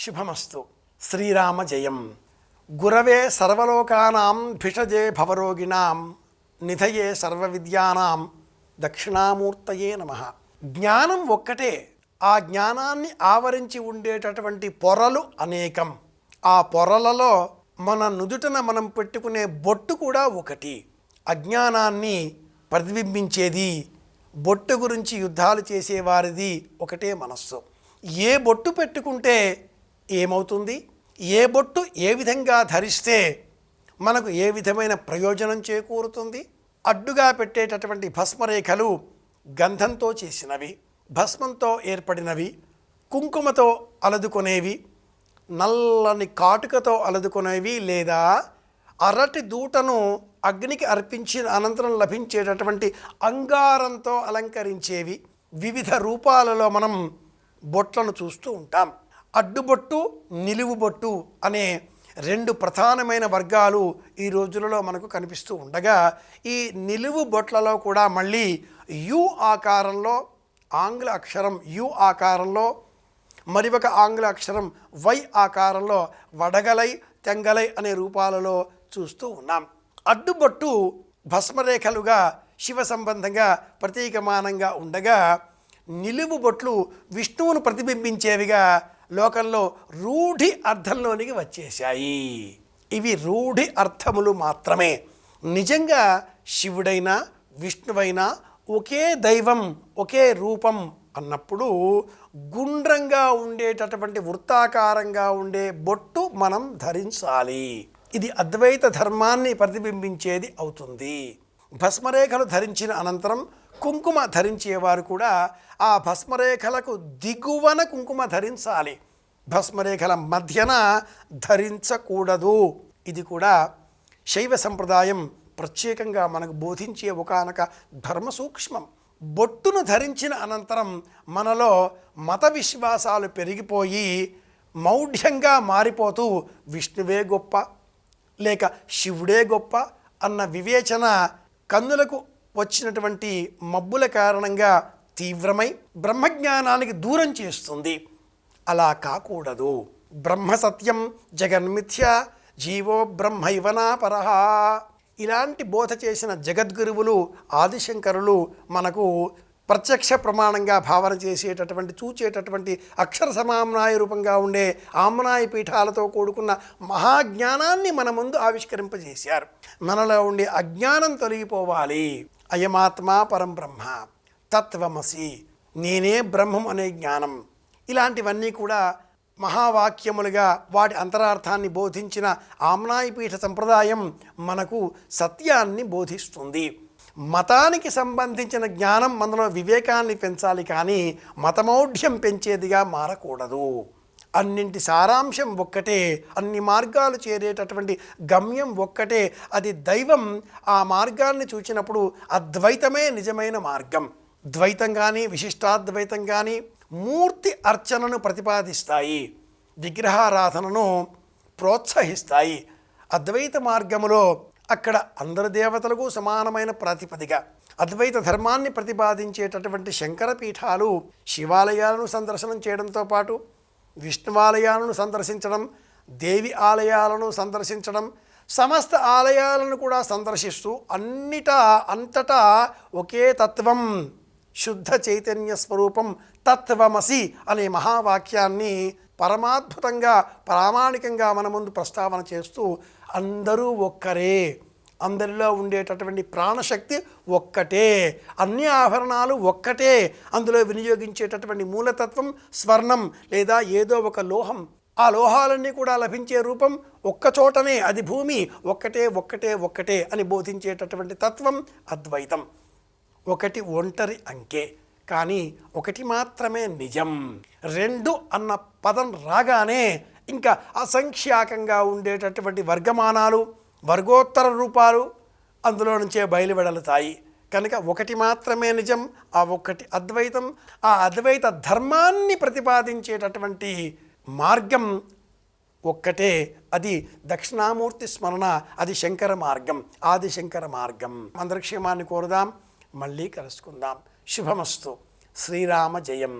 శుభమస్తు. శ్రీరామ జయం. గురవే సర్వలోకానాం భిషజే భవరోగిణాం నిధయే సర్వవిద్యానాం దక్షిణామూర్తయే నమః. జ్ఞానం ఒక్కటే, ఆ జ్ఞానాన్ని ఆవరించి ఉండేటటువంటి పొరలు అనేకం. ఆ పొరలలో మన నుదుటన మనం పెట్టుకునే బొట్టు కూడా ఒకటి. అజ్ఞానాన్ని ప్రతిబింబించేది, బొట్టు గురించి యుద్ధాలు చేసేవారిది ఒకటే మనస్సు. ఏ బొట్టు పెట్టుకుంటే ఏమవుతుంది, ఏ బొట్టు ఏ విధంగా ధరిస్తే మనకు ఏ విధమైన ప్రయోజనం చేకూరుతుంది? అడ్డుగా పెట్టేటటువంటి భస్మరేఖలు గంధంతో చేసినవి, భస్మంతో ఏర్పడినవి, కుంకుమతో అలదుకొనేవి, నల్లని కాటుకతో అలదుకొనేవి, లేదా అరటి దూటను అగ్నికి అర్పించిన అనంతరం లభించేటటువంటి అంగారంతో అలంకరించేవి. వివిధ రూపాలలో మనం బొట్లను చూస్తూ ఉంటాం. అడ్డుబొట్టు, నిలువు బొట్టు అనే రెండు ప్రధానమైన వర్గాలు ఈ రోజులలో మనకు కనిపిస్తూ ఉండగా, ఈ నిలువు బొట్లలో కూడా మళ్ళీ యు ఆకారంలో, ఆంగ్ల అక్షరం యు ఆకారంలో, మరి ఒక ఆంగ్ల అక్షరం వై ఆకారంలో వడగలై, తెంగలై అనే రూపాలలో చూస్తూ ఉన్నాం. అడ్డుబొట్టు భస్మరేఖలుగా శివ సంబంధంగా ప్రతీకమానంగా ఉండగా, నిలువు బొట్లు విష్ణువును ప్రతిబింబించేవిగా లోకంలో రూఢి అర్థంలోనికి వచ్చేశాయి. ఇవి రూఢి అర్థములు మాత్రమే. నిజంగా శివుడైనా విష్ణువైనా ఒకే దైవం, ఒకే రూపం అన్నప్పుడు గుండ్రంగా ఉండేటటువంటి వృత్తాకారంగా ఉండే బొట్టు మనం ధరించాలి. ఇది అద్వైత ధర్మాన్ని ప్రతిబింబించేది అవుతుంది. భస్మరేఖలు ధరించిన అనంతరం కుంకుమ ధరించేవారు కూడా ఆ భస్మరేఖలకు దిగువన కుంకుమ ధరించాలి, భస్మరేఖల మధ్యన ధరించకూడదు. ఇది కూడా శైవ సంప్రదాయం ప్రత్యేకంగా మనకు బోధించే ఒకానొక ధర్మ సూక్ష్మం. బొట్టును ధరించిన అనంతరం మనలో మత విశ్వాసాలు పెరిగిపోయి మౌఢ్యంగా మారిపోతూ విష్ణువే గొప్ప లేక శివుడే గొప్ప అన్న వివేచన కన్నులకు వచ్చినటువంటి మబ్బుల కారణంగా తీవ్రమై బ్రహ్మజ్ఞానానికి దూరం చేస్తుంది. అలా కాకూడదు. బ్రహ్మ సత్యం జగన్మిథ్య జీవో బ్రహ్మైవనా పరః. ఇలాంటి బోధ చేసిన జగద్గురువులు ఆదిశంకరులు మనకు ప్రత్యక్ష ప్రమాణంగా భావన చేసేటటువంటి, చూచేటటువంటి అక్షర సమామ్నాయ రూపంగా ఉండే ఆమ్నాయ పీఠాలతో కూడుకున్న మహాజ్ఞానాన్ని మన ముందు ఆవిష్కరింపజేశారు. మనలో ఉండే అజ్ఞానం తొలగిపోవాలి. అయమాత్మా పరం బ్రహ్మ, తత్వమసి, నేనే బ్రహ్మం అనే జ్ఞానం, ఇలాంటివన్నీ కూడా మహావాక్యములుగా వాటి అంతరార్థాన్ని బోధించిన ఆమ్నాయపీఠ సంప్రదాయం మనకు సత్యాన్ని బోధిస్తుంది. మతానికి సంబంధించిన జ్ఞానం మనలో వివేకాన్ని పెంచాలి, కానీ మతమౌఢ్యం పెంచేదిగా మారకూడదు. అన్నింటి సారాంశం ఒక్కటే, అన్ని మార్గాలు చేరేటటువంటి గమ్యం ఒక్కటే, అది దైవం. ఆ మార్గాన్ని చూచినప్పుడు అద్వైతమే నిజమైన మార్గం. ద్వైతం కానీ విశిష్టాద్వైతం కానీ మూర్తి అర్చనను ప్రతిపాదిస్తాయి, విగ్రహారాధనను ప్రోత్సహిస్తాయి. అద్వైత మార్గములో అక్కడ అందరి దేవతలకు సమానమైన ప్రాతిపదిక. అద్వైత ధర్మాన్ని ప్రతిపాదించేటటువంటి శంకర పీఠాలు శివాలయాలను సందర్శనం చేయడంతో పాటు విష్ణువాలయాలను సందర్శించడం, దేవి ఆలయాలను సందర్శించడం, సమస్త ఆలయాలను కూడా సందర్శిస్తూ అంతటా ఒకే తత్వం, శుద్ధ చైతన్య స్వరూపం తత్వమసి అనే మహావాక్యాన్ని పరమాద్భుతంగా ప్రామాణికంగా మన ముందు ప్రస్తావన చేస్తూ అందరూ ఒక్కరే, అందరిలో ఉండేటటువంటి ప్రాణశక్తి ఒక్కటే, అన్ని ఆభరణాలు ఒక్కటే, అందులో వినియోగించేటటువంటి మూలతత్వం స్వర్ణం లేదా ఏదో ఒక లోహం, ఆ లోహాలన్నీ కూడా లభించే రూపం ఒక్కచోటనే, అది భూమి, ఒక్కటే ఒక్కటే ఒక్కటే అని బోధించేటటువంటి తత్వం అద్వైతం. ఒకటి ఒంటరి అంకే, కానీ ఒకటి మాత్రమే నిజం. రెండు అన్న పదం రాగానే ఇంకా అసంఖ్యాకంగా ఉండేటటువంటి వర్గమానాలు, వర్గోత్తర రూపాలు అందులో నుంచే బయలువెడలుతాయి. కనుక ఒకటి మాత్రమే నిజం, ఆ ఒక్కటి అద్వైతం. ఆ అద్వైత ధర్మాన్ని ప్రతిపాదించేటటువంటి మార్గం ఒక్కటే, అది దక్షిణామూర్తి స్మరణ, అది శంకర మార్గం, ఆది శంకర మార్గం. అందరి క్షేమాన్ని కోరుదాం, మళ్ళీ కలుసుకుందాం. శుభమస్తు. శ్రీరామ జయం.